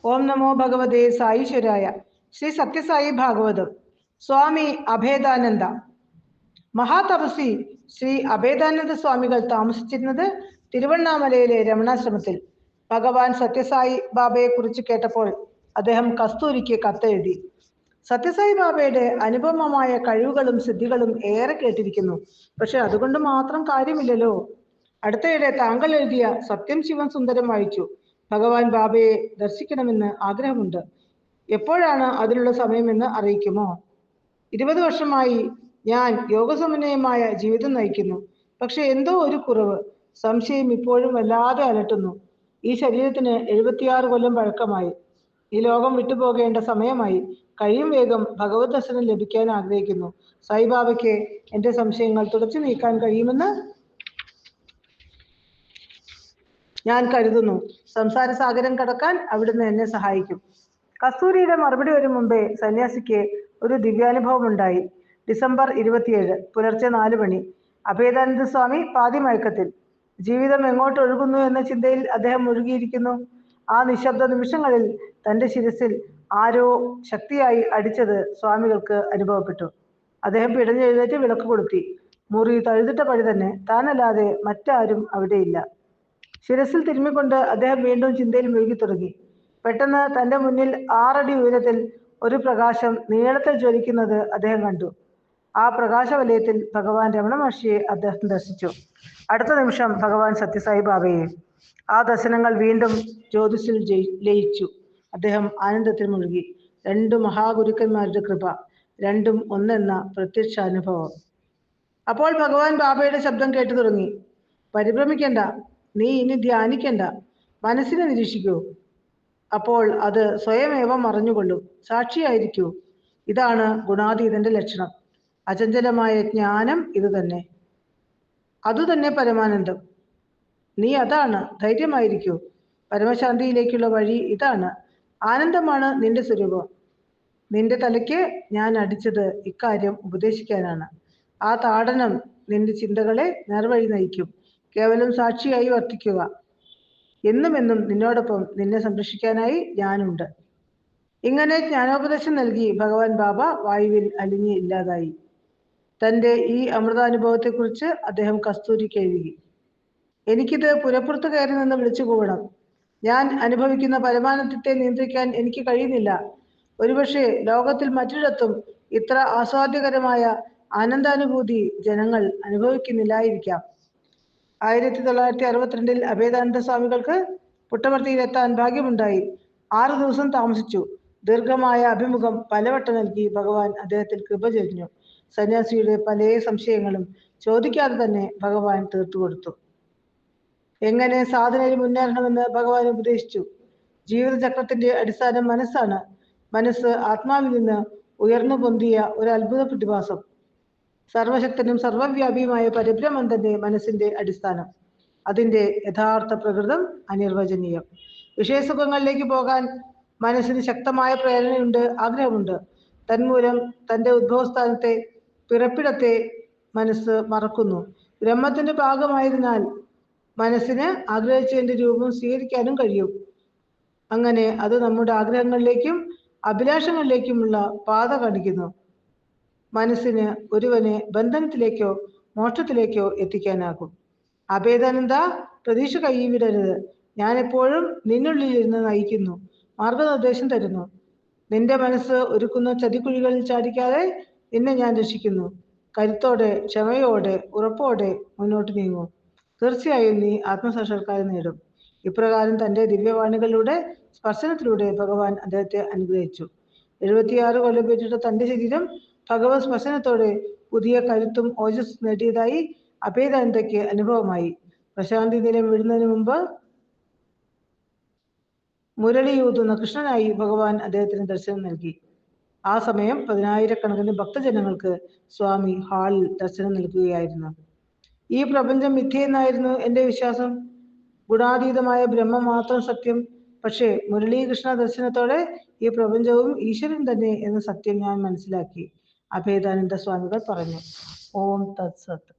ഓം നമോ ഭഗവതേ സായീശ്വരായ. ശ്രീ സത്യസായി ഭാഗവതം. സ്വാമി അഭേദാനന്ദ. മഹാതപസ്വി ശ്രീ അഭേദാനന്ദ സ്വാമികൾ താമസിച്ചിരുന്നത് തിരുവണ്ണാമലയിലെ രമണാശ്രമത്തിൽ. ഭഗവാൻ സത്യസായി ബാബയെ കുറിച്ച് കേട്ടപ്പോൾ അദ്ദേഹം കസ്തൂരിക്ക് കത്തെഴുതി. സത്യസായി ബാബയുടെ അനുപമമായ കഴിവുകളും സിദ്ധികളും ഏറെ കേട്ടിരിക്കുന്നു. പക്ഷെ അതുകൊണ്ട് മാത്രം കാര്യമില്ലല്ലോ. അടുത്തയിടെ താങ്കൾ എഴുതിയ സത്യം ശിവം സുന്ദരം വായിച്ചു. ഭഗവാൻ ബാബയെ ദർശിക്കണമെന്ന് ആഗ്രഹമുണ്ട്. എപ്പോഴാണ് അതിനുള്ള സമയമെന്ന് അറിയിക്കുമോ? 20 വർഷമായി ഞാൻ യോഗസമന്വയമായ ജീവിതം നയിക്കുന്നു. പക്ഷെ എന്തോ ഒരു കുറവ്, സംശയം ഇപ്പോഴും വല്ലാതെ അലട്ടുന്നു. ഈ ശരീരത്തിന് 76 കൊല്ലം പഴക്കമായി. ഈ ലോകം വിട്ടുപോകേണ്ട സമയമായി. കഴിയും വേഗം ഭഗവത് ദർശനം ലഭിക്കാൻ ആഗ്രഹിക്കുന്നു. സായിബാബയ്ക്ക് എന്റെ സംശയങ്ങൾ തുടച്ചു നീക്കാൻ കഴിയുമെന്ന് ഞാൻ കരുതുന്നു. സംസാര സാഗരം കടക്കാൻ അവിടുന്ന് എന്നെ സഹായിക്കും. കസ്തൂരിയുടെ മറുപടി വരും മുമ്പേ സന്യാസിക്ക് ഒരു ദിവ്യാനുഭവം ഉണ്ടായി. ഡിസംബർ 27 പുലർച്ചെ 4 മണി. അഭേദാനന്ദ സ്വാമി പാതി മയക്കത്തിൽ. ജീവിതം എങ്ങോട്ട് ഒഴുകുന്നു എന്ന ചിന്തയിൽ അദ്ദേഹം മുഴുകിയിരിക്കുന്നു. ആ നിശബ്ദ നിമിഷങ്ങളിൽ തന്റെ ശിരസിൽ ആരോ ശക്തിയായി അടിച്ചത് സ്വാമികൾക്ക് അനുഭവപ്പെട്ടു. അദ്ദേഹം പിടഞ്ഞെഴുന്നേറ്റ് വിളക്ക് കൊളുത്തി. മുറി തഴുതിട്ട പടി തന്നെ. താനല്ലാതെ മറ്റാരും അവിടെയില്ല. ശിരസിൽ തിരുമ്മിക്കൊണ്ട് അദ്ദേഹം വീണ്ടും ചിന്തയിൽ മുഴുകി തുടങ്ങി. പെട്ടെന്ന് തന്റെ മുന്നിൽ 6 അടി ഉയരത്തിൽ ഒരു പ്രകാശം നീളത്തിൽ ജ്വലിക്കുന്നത് അദ്ദേഹം കണ്ടു. ആ പ്രകാശവലയത്തിൽ ഭഗവാൻ രമണ മഹർഷിയെ അദ്ദേഹം ദർശിച്ചു. അടുത്ത നിമിഷം ഭഗവാൻ സത്യസായി ബാബയെ. ആ ദർശനങ്ങൾ വീണ്ടും ജ്യോതിഷിൽ ലയിച്ചു. അദ്ദേഹം ആനന്ദത്തിൽ മുഴുകി. 2 മഹാഗുരുക്കന്മാരുടെ കൃപ, രണ്ടും ഒന്നെന്ന പ്രത്യക്ഷാനുഭവം. അപ്പോൾ ഭഗവാൻ ബാബയുടെ ശബ്ദം കേട്ടു തുടങ്ങി. പരിഭ്രമിക്കണ്ട, നീ ഇനി ധ്യാനിക്കണ്ട, മനസ്സിനെ നിരീക്ഷിക്കൂ. അപ്പോൾ അത് സ്വയമേവ മറഞ്ഞുകൊള്ളും. സാക്ഷിയായിരിക്കൂ. ഇതാണ് ഗുണാതീതന്റെ ലക്ഷണം. അചഞ്ചലമായ ജ്ഞാനം ഇതുതന്നെ, അതുതന്നെ പരമാനന്ദം. നീ അതാണ്. ധൈര്യമായിരിക്കൂ. പരമശാന്തിയിലേക്കുള്ള വഴി ഇതാണ്. ആനന്ദമാണ് നിന്റെ സ്വരൂപം. നിന്റെ തലയ്ക്ക് ഞാൻ അടിച്ചത് ഇക്കാര്യം ഉപദേശിക്കാനാണ്. ആ താടനം നിന്റെ ചിന്തകളെ നേർവഴി നയിക്കും. കേവലം സാക്ഷിയായി വർത്തിക്കുക. എന്നുമെന്നും നിന്നോടൊപ്പം നിന്നെ സംരക്ഷിക്കാനായി ഞാനുണ്ട്. ഇങ്ങനെ ജ്ഞാനോപദേശം നൽകി ഭഗവാൻ ബാബ വായുവിൽ അലിഞ്ഞ് ഇല്ലാതായി. തന്റെ ഈ അമൃതാനുഭവത്തെക്കുറിച്ച് അദ്ദേഹം കസ്തൂരിക്ക് എഴുതി. എനിക്കിത് പുരപ്പുറത്ത് കയറി നിന്ന് വിളിച്ചു കൂവണം. ഞാൻ അനുഭവിക്കുന്ന പരമാനന്ദത്തെ നിയന്ത്രിക്കാൻ എനിക്ക് കഴിയുന്നില്ല. ഒരുപക്ഷെ ലോകത്തിൽ മറ്റൊരിടത്തും ഇത്ര ആസ്വാദ്യകരമായ ആനന്ദാനുഭൂതി ജനങ്ങൾ അനുഭവിക്കുന്നില്ലായിരിക്കാം. 1962 അഭേദാനന്ദ സ്വാമികൾക്ക് പുട്ടപർത്തിയിലെത്താൻ ഭാഗ്യമുണ്ടായി. 6 ദിവസം താമസിച്ചു. ദീർഘമായ അഭിമുഖം പലവട്ടം നൽകി ഭഗവാൻ അദ്ദേഹത്തിൽ കൃപ ചൊരിഞ്ഞു. സന്യാസിയുടെ പല സംശയങ്ങളും ചോദിക്കാതെ തന്നെ ഭഗവാൻ തീർത്തുകൊടുത്തു. എങ്ങനെ സാധനയിൽ മുന്നേറണമെന്ന് ഭഗവാൻ ഉപദേശിച്ചു. ജീവിതചക്രത്തിന്റെ അടിസ്ഥാനം മനസ്സാണ്. മനസ്സ് ആത്മാവിൽ നിന്ന് ഉയർന്നു പൊന്തിയ ഒരു അത്ഭുത പ്രതിഭാസം. സർവശക്തനും സർവവ്യാപിയുമായ പരിബ്രഹ്മം തന്നെ മനസ്സിന്റെ അടിസ്ഥാനം. അതിന്റെ യഥാർത്ഥ പ്രകൃതം അനിർവചനീയം. വിഷയസുഖങ്ങളിലേക്ക് പോകാൻ മനസ്സിന് ശക്തമായ പ്രേരണയുണ്ട്, ആഗ്രഹമുണ്ട്. തന്മൂലം തന്റെ ഉദ്ഭവസ്ഥാനത്തെ, പിറപ്പിടത്തെ മനസ്സ് മറക്കുന്നു. ബ്രഹ്മത്തിന്റെ ഭാഗമായതിനാൽ മനസ്സിന് ആഗ്രഹിച്ചതിന്റെ രൂപം സ്വീകരിക്കാനും കഴിയും. അങ്ങനെ അത് നമ്മുടെ ആഗ്രഹങ്ങളിലേക്കും അഭിലാഷങ്ങളിലേക്കുമുള്ള പാത കാണിക്കുന്നു. മനസ്സിന് ഒരുവനെ ബന്ധനത്തിലേക്കോ മോക്ഷത്തിലേക്കോ എത്തിക്കാനാകും. അഭേദാനന്ദ, പ്രതീക്ഷ കൈവിടരുത്. ഞാൻ എപ്പോഴും നിന്നുള്ളിൽ ഇരുന്ന് നയിക്കുന്നു, മാർഗനിർദ്ദേശം തരുന്നു. നിന്റെ മനസ്സ് ഒരുക്കുന്ന ചതിക്കുഴികളിൽ ചാടിക്കാതെ നിന്നെ ഞാൻ രക്ഷിക്കുന്നു. കരുത്തോടെ, ക്ഷമയോടെ, ഉറപ്പോടെ മുന്നോട്ട് നീങ്ങൂ. തീർച്ചയായും നീ ആത്മസാക്ഷാത്കാരം നേടും. ഇപ്രകാരം തന്റെ ദിവ്യവാണികളിലൂടെ, സ്പർശനത്തിലൂടെ ഭഗവാൻ അദ്ദേഹത്തെ അനുഗ്രഹിച്ചു. 76 കൊല്ലം പെറ്റിട്ട തന്റെ ശരീരം ഭഗവത് സ്പർശനത്തോടെ പുതിയ കരുത്തും ഓജസ്സും നേടിയതായി അഭേദാനന്ദയ്ക്ക് അനുഭവമായി. പ്രശാന്തി നിലം വിടുന്നതിന് മുമ്പ് മുരളിയൂതുന്ന കൃഷ്ണനായി ഭഗവാൻ അദ്ദേഹത്തിന് ദർശനം നൽകി. ആ സമയം 10,000-കണക്കിന് ഭക്തജനങ്ങൾക്ക് സ്വാമി ഹാളിൽ ദർശനം നൽകുകയായിരുന്നു. ഈ പ്രപഞ്ചം മിഥ്യയെന്നായിരുന്നു എന്റെ വിശ്വാസം. ഗുണാതീതമായ ബ്രഹ്മം മാത്രം സത്യം. പക്ഷേ മുരളീകൃഷ്ണ ദർശനത്തോടെ ഈ പ്രപഞ്ചവും ഈശ്വരൻ തന്നെ എന്ന സത്യം ഞാൻ മനസ്സിലാക്കി. അഭേദാനന്ദ സ്വാമികൾ പറഞ്ഞു. ഓം തത്സത്.